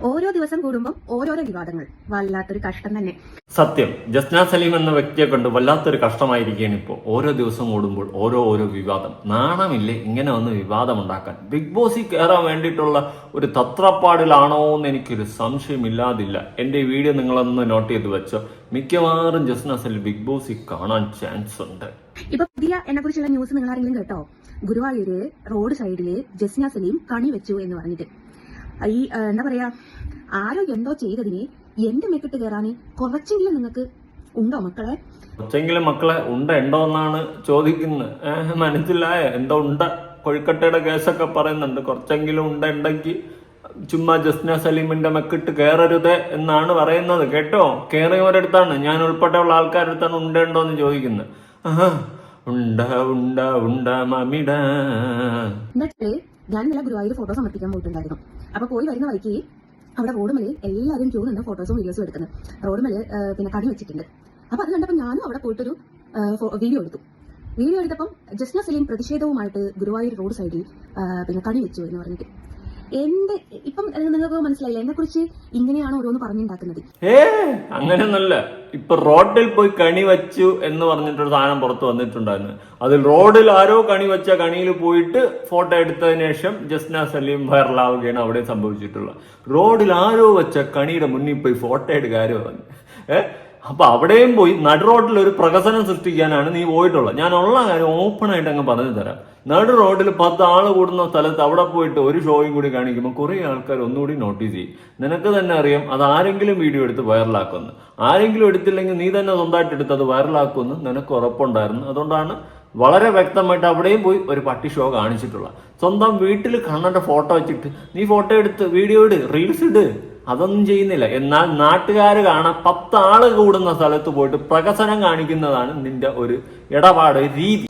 ഓരോ ദിവസം കൂടുമ്പോൾ ഓരോരോ വിവാദങ്ങൾ. വല്ലാത്തൊരു കഷ്ടം തന്നെ. സത്യം, ജസ്ന സലീം എന്ന വ്യക്തിയെ കൊണ്ട് വല്ലാത്തൊരു കഷ്ടമായിരിക്കുകയാണ് ഇപ്പോൾ. ഓരോ ദിവസം കൂടുമ്പോൾ ഓരോ വിവാദം. നാണമില്ലേ ഇങ്ങനെ ഒന്ന് വിവാദം ഉണ്ടാക്കാൻ? ബിഗ് ബോസിൽ കയറാൻ വേണ്ടിയിട്ടുള്ള ഒരു തത്രപ്പാടിലാണോ എന്ന് എനിക്കൊരു സംശയമില്ലാതില്ല. എന്റെ ഈ വീഡിയോ നിങ്ങളൊന്ന് നോട്ട് ചെയ്ത് വെച്ചോ. മിക്കവാറും ജസ്ന സലീം ബിഗ് ബോസിൽ കാണാൻ ചാൻസ് ഉണ്ട്. ഇപ്പൊ പുതിയ എന്നെ കുറിച്ചുള്ള ന്യൂസ് നിങ്ങൾ ആരെങ്കിലും കേട്ടോ? ഗുരുവായൂര് റോഡ് സൈഡില് ജസ്ന സലീം കണി വെച്ചു എന്ന് പറഞ്ഞിട്ട് ഈ എന്താ പറയാ, ആരോ എന്തോ ചെയ്തതിന് എന്റെ മെക്കിട്ട് കയറാന് കുറച്ചെങ്കിലും നിങ്ങൾക്ക് ഉണ്ടോ മക്കളെ? കുറച്ചെങ്കിലും മക്കളെ ഉണ്ടോ എന്നാണ് ചോദിക്കുന്നത്. മനസ്സിലായ എന്തോ ഉണ്ട കൊഴുക്കട്ടയുടെ കേസൊക്കെ പറയുന്നുണ്ട്. കുറച്ചെങ്കിലും ഉണ്ടെങ്കിൽ ചുമ്മാ ജസ്ന സലീമിന്റെ മെക്കിട്ട് കയറരുത് എന്നാണ് പറയുന്നത് കേട്ടോ. കയറിയവരടുത്താണ്, ഞാൻ ഉൾപ്പെടെയുള്ള ആൾക്കാരടുത്താണ് ഉണ്ടോ എന്ന് ചോദിക്കുന്നത്. ഉണ്ട ഉണ്ട ഉണ്ട മമിട. എന്നിട്ട് ഞാൻ ഇന്നലെ ഗുരുവായൂർ ഫോട്ടോ സമർപ്പിക്കാൻ പോയിട്ടുണ്ടായിരുന്നു. അപ്പൊ പോയി വരുന്ന വഴിക്ക് അവിടെ റോഡുമേല് എല്ലാവരും ക്യൂ നിന്ന് ഫോട്ടോസും വീഡിയോസും എടുക്കുന്നത്. റോഡുമേല് പിന്നെ കണി വെച്ചിട്ടുണ്ട്. അപ്പൊ അത് കണ്ടപ്പോൾ ഞാനും അവിടെ പോയിട്ടൊരു വീഡിയോ എടുത്തു. വീഡിയോ എടുത്തപ്പം ജസ്ന സലീം പ്രതിഷേധവുമായിട്ട് ഗുരുവായൂർ റോഡ് സൈഡിൽ പിന്നെ കണി വെച്ചു എന്ന് പറഞ്ഞിട്ട് ഇപ്പം നിങ്ങൾക്ക് മനസ്സിലായില്ല എന്നെ കുറിച്ച് ഇങ്ങനെയാണ് ഓരോന്ന് പറഞ്ഞുണ്ടാക്കുന്നത്. അങ്ങനെയൊന്നല്ല. ഇപ്പൊ റോഡിൽ പോയി കണി വെച്ചു എന്ന് പറഞ്ഞിട്ടൊരു സാധനം പുറത്ത് വന്നിട്ടുണ്ടായിരുന്നു. അതിൽ റോഡിൽ ആരോ കണി വെച്ച കണിയിൽ പോയിട്ട് ഫോട്ടോ എടുത്തതിന് ശേഷം ജസ്ന സലീം വൈറലാവുകയാണ് അവിടെ സംഭവിച്ചിട്ടുള്ളത്. റോഡിൽ ആരോ വെച്ച കണിയുടെ മുന്നിൽ പോയി ഫോട്ടോ എടുക്കാരോ പറഞ്ഞു. അപ്പൊ അവിടെയും പോയി നടു റോഡിൽ ഒരു പ്രകസനം സൃഷ്ടിക്കാനാണ് നീ പോയിട്ടുള്ളത്. ഞാൻ ഉള്ള കാര്യം ഓപ്പൺ ആയിട്ട് അങ്ങ് പറഞ്ഞു തരാം. നടു റോഡിൽ 10 ആള് കൂടുന്ന സ്ഥലത്ത് അവിടെ പോയിട്ട് ഒരു ഷോയും കൂടി കാണിക്കുമ്പോൾ കുറെ ആൾക്കാർ ഒന്നുകൂടി നോട്ടീസ് ചെയ്യും. നിനക്ക് തന്നെ അറിയാം അത് ആരെങ്കിലും വീഡിയോ എടുത്ത് വൈറലാക്കുമെന്ന്. ആരെങ്കിലും എടുത്തില്ലെങ്കിൽ നീ തന്നെ സ്വന്തമായിട്ട് എടുത്ത് അത് വൈറലാക്കുമെന്ന് നിനക്ക് ഉറപ്പുണ്ടായിരുന്നു. അതുകൊണ്ടാണ് വളരെ വ്യക്തമായിട്ട് അവിടെയും പോയി ഒരു പട്ടി ഷോ കാണിച്ചിട്ടുള്ളത്. സ്വന്തം വീട്ടിൽ കണ്ണന്റെ ഫോട്ടോ വെച്ചിട്ട് നീ ഫോട്ടോ എടുത്ത് വീഡിയോ ഇട്, റീൽസ് ഇട്, അതൊന്നും ചെയ്യുന്നില്ല. എന്നാൽ നാട്ടുകാർ കാണാൻ 10 ആള് കൂടുന്ന സ്ഥലത്ത് പോയിട്ട് പ്രകസനം കാണിക്കുന്നതാണ് നിന്റെ ഒരു ഇടപാട് രീതി.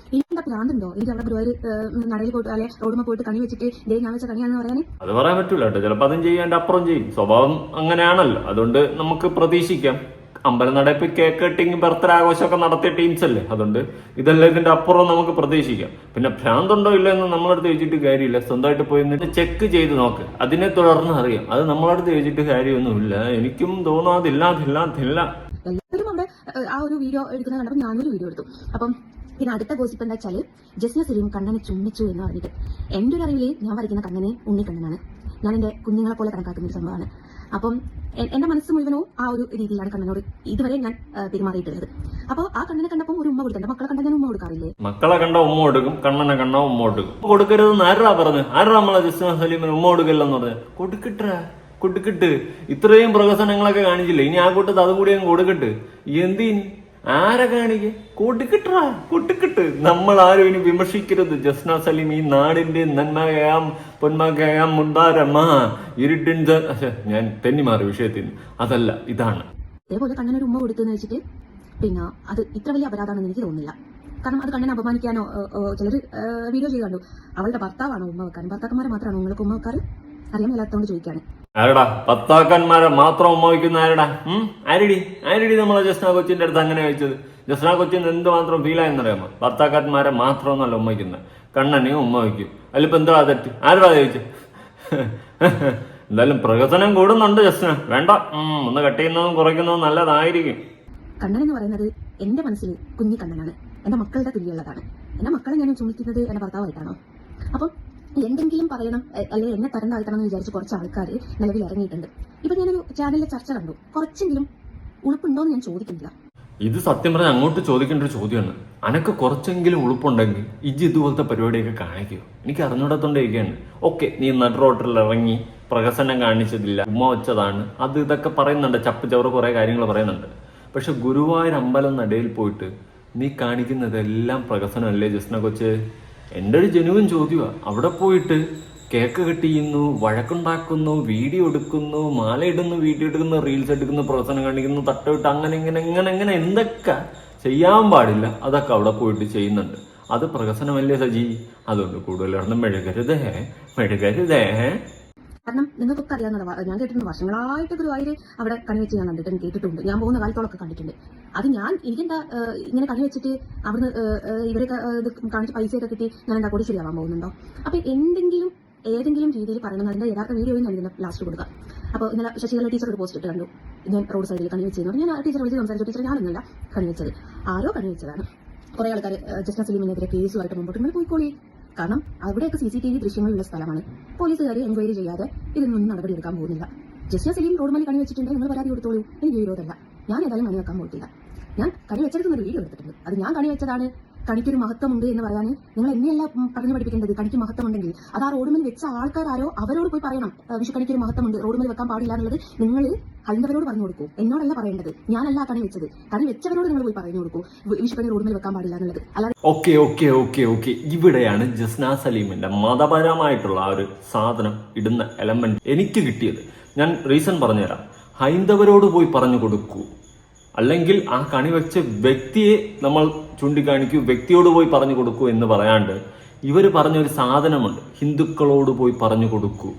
അത് പറയാൻ പറ്റൂല കേട്ടോ. ചിലപ്പോൾ അതും ചെയ്യാൻ അപ്പുറം ചെയ്യും. സ്വഭാവം അങ്ങനെയാണല്ലോ. അതുകൊണ്ട് നമുക്ക് പ്രതീക്ഷിക്കാം. അമ്പലനടപ്പ് കേക്ക് കട്ടിങ് ബർത്ത്ഡേ ആഘോഷമൊക്കെ നടത്തിയ ടീംസ് അല്ലേ. അതുകൊണ്ട് ഇതെല്ലാം ഇതിന്റെ അപ്പുറം നമുക്ക് പ്രതീക്ഷിക്കാം. പിന്നെ ഭ്രാന്തുണ്ടോ ഇല്ല എന്ന് നമ്മളടുത്ത് ചോദിച്ചിട്ട് കാര്യമില്ല. സ്വന്തമായിട്ട് പോയി നിന്നിട്ട് ചെക്ക് ചെയ്ത് നോക്ക്. അതിനെ തുടർന്ന് അറിയാം. അത് നമ്മളടുത്ത് ചോദിച്ചിട്ട് കാര്യമൊന്നുമില്ല. എനിക്കും തോന്നാതില്ല. എല്ലാവരും അവിടെ ആ ഒരു വീഡിയോ എടുക്കുന്നത് കണ്ടപ്പോൾ ഞാനൊരു വീഡിയോ എടുത്തു. അപ്പം പിന്നെ അടുത്ത ഗോസിപ്പ് എന്താ വെച്ചാല് ജസ്ന സലീം കണ്ണനെ ചുമ്മിച്ചു എന്ന് പറഞ്ഞിട്ട്. എന്റെ ഒരു അറിവില് ഞാൻ വരയ്ക്കുന്ന കണ്ണനെ ഉണ്ണിക്കണ്ണനാണ്. ഞാൻ എന്റെ കുഞ്ഞുങ്ങളെ പോലെ കണക്കാക്കുന്ന ഒരു സംഭവമാണ്. അപ്പം എന്റെ മനസ്സ് മുഴുവനോ ആ ഒരു രീതിയിലാണ് കണ്ണനോട് ഇതുവരെ ഞാൻ പെരുമാറിയിട്ടുള്ളത്. അപ്പൊ ആ കണ്ണനെ കണ്ടപ്പോൾ ഒരു ഉമ്മ കൊടുത്തു. മക്കളെ കണ്ട ഞാൻ ഉമ്മ കൊടുക്കാറില്ലേ? മക്കളെ കണ്ട ഉമ്മ കൊടുക്കും, കണ്ണനെ കണ്ട ഉമ്മ കൊടുക്കും. കൊടുക്കരുതെന്ന് ആരാ പറഞ്ഞു? ആരാ നമ്മളെ ജസ്ന സലീമിന് ഉമ്മ കൊടുക്കല്ലെന്ന് പറഞ്ഞു? കൊടുക്കിട്ട് ഇത്രയും പ്രകസനങ്ങളൊക്കെ കാണിച്ചില്ലേ, ഇനി ആ കൂട്ടത്ത് അതും കൂടി അങ്ങ് കൊടുക്കിട്ട്. എന്തിന്? ആരെ കാണിക്ക? കൊട്ടിക്കിട്ട്. നമ്മൾ ആരും ഇനി വിമർശിക്കരുത്. ജസ്ന സലീം ഈ നാടിന്റെ നന്മകയാം പൊന്മകയാം മുന്താരമ്മ ഇരുട്ടിൻ. ഞാൻ തെന്നിമാറി വിഷയത്തിൽ. അതല്ല, ഇതാണ്. അതേപോലെ കണ്ണനൊരു ഉമ്മ കൊടുത്തെന്ന് വെച്ചിട്ട് പിന്നെ അത് ഇത്ര വലിയ അപരാധമാണെന്ന് എനിക്ക് തോന്നുന്നില്ല. കാരണം അത് കണ്ണനെ അപമാനിക്കാനോ ചിലർ വീഡിയോ ചെയ്ത് കണ്ടു. അവളുടെ ഭർത്താവാണോ ഉമ്മ വെക്കാനും? ഭർത്താക്കന്മാരെ മാത്രമാണോ നിങ്ങൾക്ക് ഉമ്മ വെക്കാറ്? അറിയാൻ മേലാത്തോണ്ട് ചോദിക്കാണ്. ആരടാ ഭർത്താക്കന്മാരെ മാത്രം ഉമ്മ വയ്ക്കുന്ന? ആരടി നമ്മളെ ജസ്ന കൊച്ചിന്റെ അടുത്ത് അങ്ങനെ വെച്ചത്? ജസ്ന കൊച്ചിന് എന്തുമാത്രം ഫീലായെന്നറിയാമോ? ഭർത്താക്കന്മാരെ മാത്രം ഒന്നല്ല ഉമ്മ വയ്ക്കുന്നത്, കണ്ണനെയും ഉമ്മ വയ്ക്കും. അതിലിപ്പോ എന്താ തെറ്റ്? ആരടാ ചോദിച്ചു? എന്തായാലും പ്രകസനം കൂടുന്നുണ്ട് ജസ്ന. വേണ്ട, ഒന്ന് കട്ട് ചെയ്യുന്നതും കുറയ്ക്കുന്നതും നല്ലതായിരിക്കും. കണ്ണൻ എന്ന് പറയുന്നത് എന്റെ മനസ്സിൽ കുഞ്ഞി കണ്ണനാണ്. എന്റെ മക്കളുടെ തുല്യമുള്ളതാണ്. എന്റെ മക്കളെ ഞാൻ ചുമക്കുന്നത് എന്റെ ഭർത്താവായിട്ടാണോ? അപ്പം എന്തെങ്കിലും പറയണം അല്ലെങ്കിൽ എന്നെ തരം താഴ്ത്തണം എന്ന് വിചാരിച്ച് കുറച്ച് ആൾക്കാർ നിലവിൽ ഇറങ്ങിയിട്ടുണ്ട്. ഇപ്പൊ ഞാനൊരു ചാനലിലെ ചർച്ച കണ്ടു. കുറച്ചെങ്കിലും ഉളുപ്പുണ്ടോന്ന് ഞാൻ ചോദിക്കുന്നില്ല. ഇത് സത്യം പറഞ്ഞാൽ അങ്ങോട്ട് ചോദിക്കേണ്ട ഒരു ചോദ്യമാണ്. അനക്ക് കുറച്ചെങ്കിലും ഉളുപ്പുണ്ടെങ്കിൽ ഇതുപോലത്തെ പരിപാടിയൊക്കെ കാണിക്കുമോ? എനിക്ക് അറിഞ്ഞൂടത്തോണ്ടിരിക്കുകയാണ്. ഓക്കെ, നീ നടുറോട്ടിൽ ഇറങ്ങി പ്രകസനം കാണിച്ചതില്ല, ഉമ്മ വെച്ചതാണ്, അത് ഇതൊക്കെ പറയുന്നുണ്ട്, ചപ്പ് ചവറ് കുറെ കാര്യങ്ങൾ പറയുന്നുണ്ട്. പക്ഷെ ഗുരുവായൂർ അമ്പലം നടയിൽ പോയിട്ട് നീ കാണിക്കുന്നതെല്ലാം പ്രകസനമല്ലേ ജസ്ന കൊച്ച്? എൻ്റെ ഒരു ജനുവൻ ചോദ്യമാണ്. അവിടെ പോയിട്ട് കേക്ക് കട്ട് ചെയ്യുന്നു, വഴക്കുണ്ടാക്കുന്നു, വീഡിയോ എടുക്കുന്നു, മാല ഇടുന്നു, വീഡിയോ എടുക്കുന്നു, റീൽസ് എടുക്കുന്നു, പ്രവർത്തനം കാണിക്കുന്നു, തട്ടവിട്ട് അങ്ങനെ എന്തൊക്കെ ചെയ്യാൻ പാടില്ല അതൊക്കെ അവിടെ പോയിട്ട് ചെയ്യുന്നുണ്ട്. അത് പ്രകസനമല്ലേ സജി? അതുകൊണ്ട് കൂടുതലൊന്നും മെഴുകരുതേ. കാരണം നിങ്ങൾക്കൊക്കെ അറിയാവുന്നതാണ്. ഞാൻ കേട്ടിട്ടുണ്ട്, വർഷങ്ങളായിട്ട് ഗുരുവായൂർ അവിടെ കണി വെച്ച് ഞാൻ കണ്ടിട്ടുണ്ട്, കേട്ടിട്ടുണ്ട്. ഞാൻ പോകുന്ന കാലത്തോളൊക്കെ കണ്ടിട്ടുണ്ട്. അത് എനിക്കെന്താ ഇങ്ങനെ കണി വെച്ചിട്ട് അവിടുന്ന് ഇവരൊക്കെ കാണിച്ച് പൈസയൊക്കെ കിട്ടി ഞാൻ എന്താ കോടീശ്വരിയാവാൻ പോകുന്നുണ്ടോ? അപ്പൊ ഏതെങ്കിലും രീതിയിൽ പറയണം. അതിന്റെ യഥാർത്ഥ വീഡിയോയും ഞാൻ ഇതിന്റെ ലാസ്റ്റ് കൊടുക്കാം. അപ്പോൾ ഇന്നലെ ശശികല ടീച്ചർ ഒരു പോസ്റ്റ് ഇട്ട് കണ്ടു, ഞാൻ റോഡ് സൈഡിൽ കണി വെച്ചെന്ന് പറഞ്ഞു. ഞാൻ ആ ടീച്ചർ വിളിച്ച് സംസാരിച്ചു. ടീച്ചർ ഞാനൊന്നുമില്ല കണി വെച്ചത്, ആരോ കണി വെച്ചതാണ്. കുറെ ആൾക്കാർ ജസ്ന സലീമിനെതിരെ കേസുമായിട്ട് മുമ്പോട്ട് പോയിക്കോളി. കാരണം അവിടെയൊക്കെ CCTV ദൃശ്യങ്ങളുള്ള സ്ഥലമാണ്. പോലീസുകാർ എൻക്വയറി ചെയ്യാതെ ഇതിനൊന്നും നടപടി എടുക്കാൻ പോകുന്നില്ല. ജസ്ന സലീം റോഡ് മണി കണി വെച്ചിട്ടുണ്ടെങ്കിൽ നിങ്ങൾ പരാതി കൊടുത്തോളൂ, എനിക്ക് വിരോധമല്ല. ഞാൻ ഏതായാലും കണി വെക്കാൻ പോയിട്ടില്ല. ഞാൻ കണി വെച്ചെടുക്കുന്ന വീഡിയോ എടുത്തിട്ടുണ്ട്. അത് ഞാൻ കണി വെച്ചതാണ്, കണിക്കൊരു മഹത്വമുണ്ട് എന്ന് പറയാൻ നിങ്ങൾ എന്നെയല്ല പറഞ്ഞു പഠിപ്പിക്കേണ്ടത്. കണിക്ക് മഹത്വമുണ്ടെങ്കിൽ അത് ആ റോഡുമേൽ വെച്ച ആൾക്കാരോ അവരോട് പോയി പറയണം. വിഷുക്കണിക്കൊരു മഹത്വമുണ്ട്, റോഡുമേൽ വെക്കാൻ പാടില്ല എന്നുള്ളത് നിങ്ങൾ ഹൈന്ദവരോട് പറഞ്ഞു കൊടുക്കൂ. എന്നോടല്ല പറയേണ്ടത്. ഞാനല്ല കണി വെച്ചത്, കണി വെച്ചവരോട് നിങ്ങൾ പോയി പറഞ്ഞു കൊടുക്കൂ വിഷുക്കണി റോഡുമേൽ വെക്കാൻ പാടില്ല എന്നുള്ളത്. അല്ലാതെ ഓക്കെ ഇവിടെയാണ് ജസ്ന സലീമിന്റെ മതപരമായിട്ടുള്ള ആ ഒരു സാധനം ഇടുന്ന എലമെന്റ് എനിക്ക് കിട്ടിയത്. ഞാൻ റീസൺ പറഞ്ഞുതരാം. ഹൈന്ദവരോട് പോയി പറഞ്ഞു കൊടുക്കൂ, അല്ലെങ്കിൽ ആ കണി വെച്ച വ്യക്തിയെ നമ്മൾ ചൂണ്ടിക്കാണിക്കൂ, വ്യക്തിയോട് പോയി പറഞ്ഞു കൊടുക്കൂ എന്ന് പറയാണ്ട് ഇവർ പറഞ്ഞൊരു സാധനമുണ്ട്, ഹിന്ദുക്കളോട് പോയി പറഞ്ഞു കൊടുക്കൂ.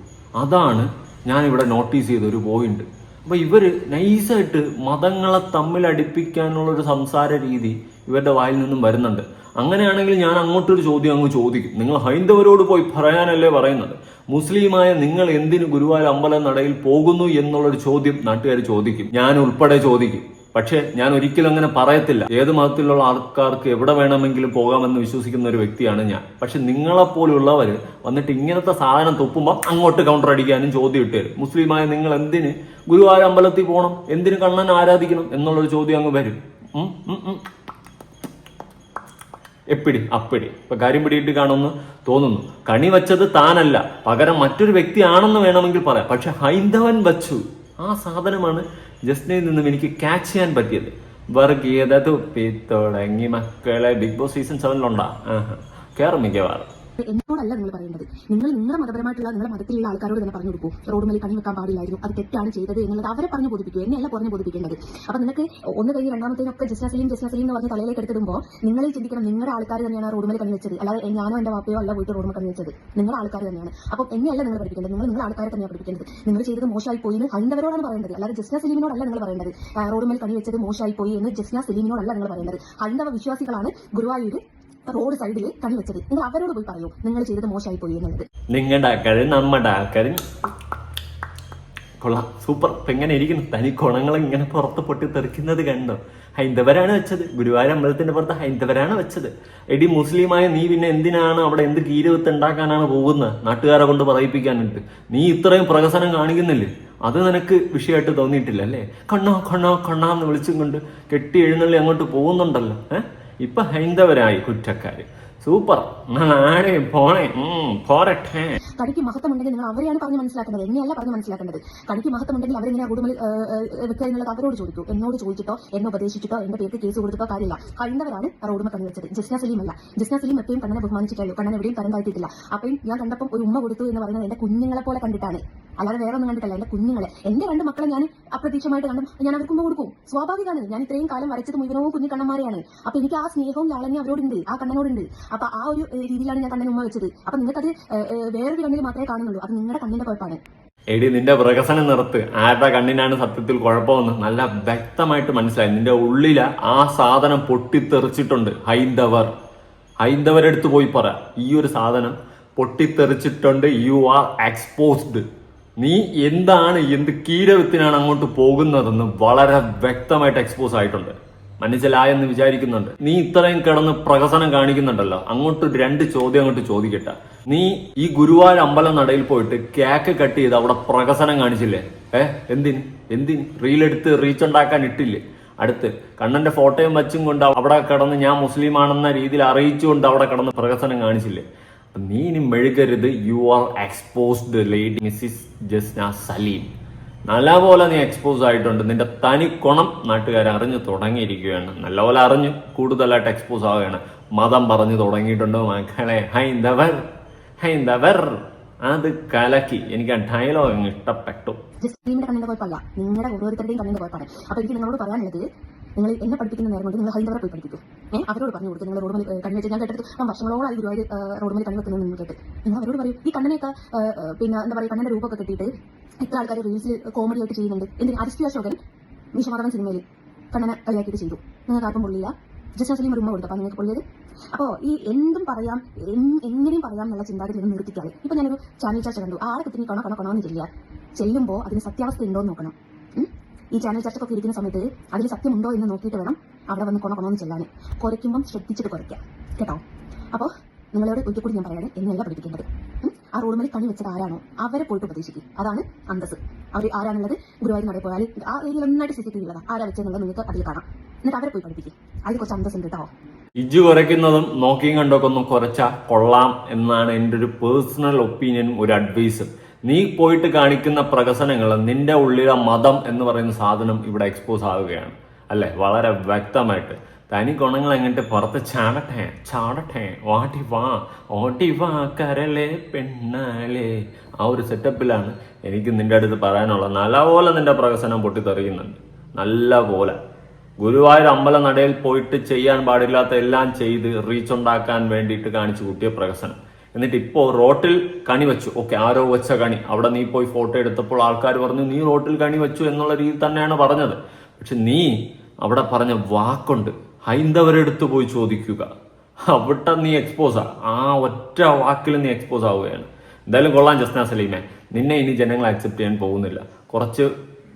അതാണ് ഞാനിവിടെ നോട്ടീസ് ചെയ്ത ഒരു പോയിന്റ്. അപ്പൊ ഇവര് നൈസായിട്ട് മതങ്ങളെ തമ്മിൽ അടുപ്പിക്കാനുള്ളൊരു സംസാര രീതി ഇവരുടെ വായിൽ നിന്നും വരുന്നുണ്ട്. അങ്ങനെയാണെങ്കിൽ ഞാൻ അങ്ങോട്ടൊരു ചോദ്യം അങ്ങ് ചോദിക്കും. നിങ്ങൾ ഹൈന്ദവരോട് പോയി പറയാനല്ലേ പറയുന്നത്? മുസ്ലിമായ നിങ്ങൾ എന്തിന് ഗുരുവായൂർ അമ്പലം നടയിൽ പോകുന്നു എന്നുള്ളൊരു ചോദ്യം നാട്ടുകാർ ചോദിക്കും, ഞാൻ ഉൾപ്പെടെ ചോദിക്കും. പക്ഷെ ഞാൻ ഒരിക്കലും അങ്ങനെ പറയത്തില്ല. ഏത് മതത്തിലുള്ള ആൾക്കാർക്ക് എവിടെ വേണമെങ്കിലും പോകാമെന്ന് വിശ്വസിക്കുന്ന ഒരു വ്യക്തിയാണ് ഞാൻ. പക്ഷെ നിങ്ങളെപ്പോലുള്ളവർ വന്നിട്ട് ഇങ്ങനത്തെ സാധനം തുപ്പുമ്പോൾ അങ്ങോട്ട് കൗണ്ടർ അടിക്കാനും ചോദ്യം ഇട്ട് തരും. മുസ്ലിമായ നിങ്ങൾ എന്തിന് ഗുരുവായൂർ അമ്പലത്തിൽ പോകണം, എന്തിന് കണ്ണൻ ആരാധിക്കണം എന്നുള്ളൊരു ചോദ്യം അങ്ങ് വരും. എപ്പിടി അപ്പിടി ഇപ്പൊ കാര്യം പിടിയിട്ട് കാണുമെന്ന് തോന്നുന്നു. കണി വെച്ചത് താനല്ല, പകരം മറ്റൊരു വ്യക്തിയാണെന്ന് വേണമെങ്കിൽ പറയാം. പക്ഷെ ഹൈന്ദവൻ വച്ചു ആ സാധനമാണ് ജസ്നയിൽ നിന്നും എനിക്ക് ക്യാച്ച് ചെയ്യാൻ പറ്റിയത്. വർഗീയത തുപ്പി തുടങ്ങി മക്കളെ ബിഗ് ബോസ് സീസൺ 7 കേറും മിക്കവാറും. എന്നോടല്ല നിങ്ങൾ പറയേണ്ടത്. നിങ്ങൾ നിങ്ങളുടെ മതപരമായിട്ടുള്ള നിങ്ങളുടെ മതത്തിലുള്ള ആൾക്കാരോട് തന്നെ പറഞ്ഞു കൊടുക്കൂ, റോഡുമേൽ കണി വെക്കാൻ പാടില്ലായിരുന്നു, അത് തെറ്റാണ് ചെയ്തത് എന്നുള്ളത് അവരെ പറഞ്ഞു ബോധിപ്പിക്കൂ, എന്നെയല്ല പറഞ്ഞു ബോധിപ്പിക്കേണ്ടത്. അപ്പൊ നിങ്ങൾക്ക് ഒന്ന് കഴിഞ്ഞ് രണ്ടാമത്തേനൊക്കെ ജസ്ന സലീം എന്ന് പറഞ്ഞ് തലയിലേക്ക് എടുത്തിടുമ്പോൾ നിങ്ങളിൽ ചിന്തിക്കണം, നിങ്ങളുടെ ആൾക്കാർ തന്നെയാണ് റോഡുമേൽ കണി വെച്ചത്, അല്ലാതെ ഞാനോ എന്റെ വാപ്പയോ അല്ല പോയിട്ട് റോഡുമേൽ കണി വെച്ചത്. നിങ്ങളുടെ ആൾക്കാർ തന്നെയാണ്. അപ്പം എന്നെയല്ല നിങ്ങൾ പഠിപ്പിക്കേണ്ടത്, നിങ്ങളുടെ ആൾക്കാരെ തന്നെയാണ് പഠിപ്പിക്കേണ്ടത്. നിങ്ങൾ ചെയ്തത് മോശമായി പോയി എന്ന് ഹൈന്ദവരോടാണ് പറയേണ്ടത്, അല്ലാതെ ജസ്ന സലീമിനോടല്ല നിങ്ങൾ പറയേണ്ടത്. റോഡുമേൽ കണി വെച്ചത് മോശമായി പോയി എന്ന് ജസ്ന സലീമിനോടല്ല നിങ്ങൾ പറയേണ്ടത്. ഹൈന്ദവ വിശ്വാസികളാണ് ഗുരുവായൂർ റോഡ് സൈഡിൽ കണി വെച്ചത്. നിങ്ങൾ അവരോട് പോയി പറയൂ നിങ്ങൾ ചെയ്തത് മോശമായി പോയി എന്നുള്ളത്. നിങ്ങളുടെ ആൾക്കാര് നമ്മുടെ ആൾക്കാരും കൊള്ളാം, സൂപ്പർ. ഇപ്പൊ എങ്ങനെ ഇരിക്കുന്നു? തനി കുണങ്ങൾ ഇങ്ങനെ പുറത്ത് പൊട്ടി തെറിക്കുന്നത് കണ്ടോ? ഹൈന്ദവരാണ് വെച്ചത്, ഗുരുവായൂർ അമ്പലത്തിന്റെ പുറത്ത് ഹൈന്ദവരാണ് വെച്ചത്. എടി മുസ്ലിമായ നീ പിന്നെ എന്തിനാണ് അവിടെ എന്ത് കീരവത്ത് ഉണ്ടാക്കാനാണ് പോകുന്നത്? നാട്ടുകാരെ കൊണ്ട് പറയിപ്പിക്കാനിട്ട് നീ ഇത്രയും പ്രഹസനം കാണിക്കുന്നില്ലേ? അത് നിനക്ക് വിഷയമായിട്ട് തോന്നിയിട്ടില്ല അല്ലേ? കണ്ണാന്ന് വിളിച്ചും കൊണ്ട് കെട്ടി എഴുന്നള്ളി അങ്ങോട്ട് പോകുന്നുണ്ടല്ലോ. ഇപ്പൊ ഹൈന്ദവരായി കുറ്റക്കാര്. സൂപ്പർ, നാളെ പോണേ പോരട്ടെ. കണിക്ക് മഹത്വമുണ്ടെങ്കിൽ നിങ്ങൾ അവരെയാണ് പറഞ്ഞ് മനസ്സിലാക്കേണ്ടത്, എന്നെയല്ല പറഞ്ഞ് മനസ്സിലാക്കേണ്ടത്. കണിക്ക് മഹത്വമുണ്ടെങ്കിൽ അവരെങ്ങനെ റോഡുമേൽ വെക്കുക എന്നുള്ളത് അവരോട് ചോദിക്കൂ. എന്നോട് ചോദിച്ചിട്ടോ എന്നെ ഉപദേശിച്ചിട്ടോ എന്റെ പേർക്ക് കേസ് കൊടുത്തിട്ടോ കാര്യമില്ല. ഹൈന്ദവരാണ് റോഡുമേൽ കണി വെച്ചത്, ജസ്ന സലീം അല്ല. ജസ്ന സലീം എപ്പോഴും കണ്ണനെ ബഹുമാനിച്ചിട്ടുള്ളൂ, കണ്ണൻ എവിടെയും തരം താഴ്ത്തിയിട്ടില്ല. അപ്പം ഞാൻ കണ്ടപ്പം ഒരു ഉമ്മ കൊടുത്തു എന്ന് പറയുന്നത് എന്റെ കുഞ്ഞുങ്ങളെ പോലെ കണ്ടിട്ടാണ്, അല്ലാതെ വേറെ ഒന്നും കണ്ടിട്ടല്ല. എന്റെ കുഞ്ഞുങ്ങളെ, എന്റെ 2 മക്കളെ ഞാൻ അപ്രതീക്ഷമായിട്ട് കണ്ടും ഞാൻ അവർക്ക് ഉമ്മ കൊടുക്കും. സ്വാഭാവികമാണ്, ഞാൻ ഇത്രയും കാലം വരച്ചത് മുഴുവനവും കുഞ്ഞു കണ്ണന്മാരെയാണ്. അപ്പൊ എനിക്ക് ആ സ്നേഹവും ലാളന്യം അവരോടുണ്ട്, ആ കണ്ണനോടുണ്ട്. അപ്പൊ ആ ഒരു രീതിയിലാണ് ഞാൻ കണ്ണൻ ഉമ്മ വെച്ചത്. അപ്പൊ നിങ്ങൾക്കത് വേറൊരു കണ്ണിൽ മാത്രമേ കാണുന്നുള്ളൂ, അത് നിങ്ങളുടെ കണ്ണിന്റെ കുഴപ്പമാണ്. എടി നിന്റെ പ്രഹസനം നിർത്ത്. ആരുടെ കണ്ണിനാണ് സത്യത്തിൽ കുഴപ്പമെന്ന് നല്ല വ്യക്തമായിട്ട് മനസ്സിലായി. നിന്റെ ഉള്ളില ആ സാധനം പൊട്ടിത്തെറിച്ചിട്ടുണ്ട്. ഹൈന്ദവരെടുത്ത് പോയി പറ, ഈ ഒരു സാധനം പൊട്ടിത്തെറിച്ചിട്ടുണ്ട്, യു ആർ എക്സ്പോസ്ഡ്. നീ എന്ത് കീരവത്തിനാണ് അങ്ങോട്ട് പോകുന്നതെന്ന് വളരെ വ്യക്തമായിട്ട് എക്സ്പോസ് ആയിട്ടുണ്ട്. മനസ്സിലായെന്ന് വിചാരിക്കുന്നുണ്ട്. നീ ഇത്രയും കിടന്ന് പ്രഹസനം കാണിക്കുന്നുണ്ടല്ലോ, അങ്ങോട്ട് 2 ചോദ്യം അങ്ങോട്ട് ചോദിക്കട്ടെ. നീ ഈ ഗുരുവായൂർ അമ്പലം നടയിൽ പോയിട്ട് കേക്ക് കട്ട് ചെയ്ത് അവിടെ പ്രഹസനം കാണിച്ചില്ലേ? എന്തിന് റീലെടുത്ത് റീച്ച് ഉണ്ടാക്കാൻ ഇട്ടില്ലേ? അടുത്ത് കണ്ണന്റെ ഫോട്ടോയും വച്ചും കൊണ്ട് അവിടെ കിടന്ന് ഞാൻ മുസ്ലിം ആണെന്ന രീതിയിൽ അറിയിച്ചുകൊണ്ട് അവിടെ കിടന്ന് പ്രഹസനം കാണിച്ചില്ലേ? നീ ഇനി മെഴുകരുത്. You are exposed lady Mrs Jasna Saleem. നല്ലപോലെ നീ എക്സ്പോസ് ആയിട്ടുണ്ട്. നിന്റെ തനി കുണം നാട്ടുകാർ അറിഞ്ഞു തുടങ്ങിയിരിക്കുകയാണ്. നല്ലപോലെ അറിഞ്ഞു കൂടുതലായിട്ട് എക്സ്പോസ് ആവുകയാണ്. മതം പറഞ്ഞു തുടങ്ങിയിട്ടുണ്ടോ മക്കളെ? ഹൈന്ദവർ അത് കലക്കി. എനിക്ക് ആ ഡയലോഗ് അങ്ങ് ഇഷ്ടപ്പെട്ടു. ജസ്റ്റിന്റെ കണ്ണിന്റെ കുഴപ്പമല്ല, നിങ്ങളുടെ ഓരോരുത്തരുടെയും കണ്ണിന്റെ കുഴപ്പമാണ്. അപ്പൊ എനിക്ക് നിങ്ങളോട് പറയാനുള്ളത്, നിങ്ങൾ എന്നെ പഠിപ്പിക്കുന്ന നേരം കൊണ്ട് നിങ്ങൾ ഹൈന്ദവരെ പോയി പഠിപ്പിക്കും. അവരോട് പറഞ്ഞു കൊടുക്കും. നിങ്ങൾ റോഡുമേൽ കണ്ണി വെച്ച് ഞാൻ കേട്ടിട്ട് വർഷങ്ങളോളായി ഗുരുവായൂർ റോഡുമേൽ കണ്ണി വെക്കുന്നത് നിങ്ങൾ കേട്ട്. നിങ്ങൾ അവരോട് പറയും, ഈ കണ്ണനെയൊക്കെ പിന്നെ എന്താ പറയുക, കണ്ണന്റെ രൂപമൊക്കെ കെട്ടിയിട്ട് ഇത്ര ആൾക്കാർ റീൽസിൽ കോമഡി ആയിട്ട് ചെയ്യുന്നുണ്ട്. എന്തിന്? അരിസ്റ്റു അശോകൻ വിശ്വമാധവൻ സിനിമയിൽ കണ്ണനെ കളിയാക്കിയിട്ട് ചെയ്തു. നിങ്ങൾക്ക് ആർക്കും പൊള്ളില്ല. ജസ്ന സലീം ഒരു ഉമ്മ കൊടുത്തപ്പോൾ നിങ്ങൾക്ക് പൊള്ളിയത്. അപ്പോൾ ഈ എന്തും പറയാം, എങ്ങനെയും പറയാം എന്നുള്ള ചിന്താഗതി നിർത്തിക്കാതെ. ഇപ്പൊ ഞാനൊരു ചാനൽ ചർച്ച കണ്ടു, ആരെ കുത്തിനി കൊണോന്ന് ചെല്ലുക. ചെല്ലുമ്പോൾ അതിന് സത്യാവസ്ഥ ഉണ്ടോ എന്ന് നോക്കണം. ഈ ചാനൽ ചർച്ചക്കൊക്കെ ഇരിക്കുന്ന സമയത്ത് അതിൽ സത്യമുണ്ടോ എന്ന് നോക്കിയിട്ട് വേണം അവിടെ വന്ന് കൊണകൊണമെന്ന് ചെല്ലാൻ. കുറയ്ക്കുമ്പം ശ്രദ്ധിച്ചിട്ട് കുറയ്ക്കാം കേട്ടോ. അപ്പോൾ നിങ്ങളോട് ഒരിക്കൽ കൂടി ഞാൻ പറയാണ്, എന്നല്ല പഠിപ്പിക്കേണ്ടത്. ആ റോഡ് കണി വെച്ചത് ആരാണോ അവരെ പോയിട്ട് ഉപദേശിക്കും. അതാണ് അന്തസ്. അവർ ആരാണുള്ളത് ഗുരുവായൂർ നടയിൽ പോയാൽ ആ ഏരിയയിൽ നന്നായിട്ട് CCTV ഉള്ളതാണ്. ആരാ വെച്ചെന്നുള്ളത് നിങ്ങൾക്ക് അതിൽ കാണാം. എന്നിട്ട് അവരെ പോയി പഠിപ്പിക്കും. അതിൽ കുറച്ച് അന്തസ് ഉണ്ട് കേട്ടോ. ഇജ്ജ് കുറയ്ക്കുന്നതും നോക്കിയും കണ്ടൊക്കെ ഒന്ന് കുറച്ചാൽ കൊള്ളാം എന്നാണ് എൻ്റെ ഒരു പേഴ്സണൽ ഒപ്പീനിയനും ഒരു അഡ്വൈസും. നീ പോയിട്ട് കാണിക്കുന്ന പ്രകസനങ്ങൾ, നിന്റെ ഉള്ളിലെ മതം എന്ന് പറയുന്ന സാധനം ഇവിടെ എക്സ്പോസ് ആവുകയാണ് അല്ലെ? വളരെ വ്യക്തമായിട്ട് തനി ഗുണങ്ങൾ എങ്ങോട്ട് പുറത്ത് ചാടട്ടെ ഓട്ടി വാ കരളെ പെണ്ണാലേ, ആ ഒരു സെറ്റപ്പിലാണ് എനിക്ക് നിന്റെ അടുത്ത് പറയാനുള്ളത്. നല്ലപോലെ നിന്റെ പ്രകസനം പൊട്ടിത്തെറിയുന്നുണ്ട്. നല്ല പോലെ ഗുരുവായൂർ അമ്പല നടയിൽ പോയിട്ട് ചെയ്യാൻ പാടില്ലാത്ത എല്ലാം ചെയ്ത് റീച്ച് ഉണ്ടാക്കാൻ വേണ്ടിയിട്ട് കാണിച്ചു കൂട്ടിയ പ്രകസനം. എന്നിട്ട് ഇപ്പോൾ റോട്ടിൽ കണി വെച്ചു. ഓക്കെ, ആരോ വെച്ച കണി, അവിടെ നീ പോയി ഫോട്ടോ എടുത്തപ്പോൾ ആൾക്കാർ പറഞ്ഞു നീ റോട്ടിൽ കണി വെച്ചു എന്നുള്ള രീതി തന്നെയാണ് പറഞ്ഞത്. പക്ഷെ നീ അവിടെ പറഞ്ഞ വാക്കുണ്ട്, ഹൈന്ദവരെടുത്ത് പോയി ചോദിക്കുക, അവിടെ നീ എക്സ്പോസ് ആ ഒറ്റ വാക്കിൽ നീ എക്സ്പോസ് ആവുകയാണ്. എന്തായാലും കൊള്ളാം ജസ്ന സലീമെ, നിന്നെ ഇനി ജനങ്ങൾ അക്സെപ്റ്റ് ചെയ്യാൻ പോകുന്നില്ല. കുറച്ച്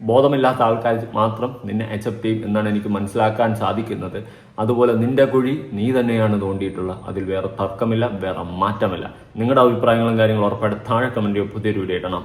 ബോധമില്ലാത്ത ആൾക്കാർ മാത്രം നിന്നെ അക്സെപ്റ്റ് ചെയ്യും എന്നാണ് എനിക്ക് മനസ്സിലാക്കാൻ സാധിക്കുന്നത്. അതുപോലെ നിന്റെ കുഴി നീ തന്നെയാണ് തോണ്ടിയിട്ടുള്ളത്, അതിൽ വേറെ തർക്കമില്ല, വേറെ മാറ്റമില്ല. നിങ്ങളുടെ അഭിപ്രായങ്ങളും കാര്യങ്ങളും ഉറപ്പായിട്ട് താഴെ കമന്റ് ചെയ്യുക. പുതിയൊരു വീഡിയോ ഇടണം.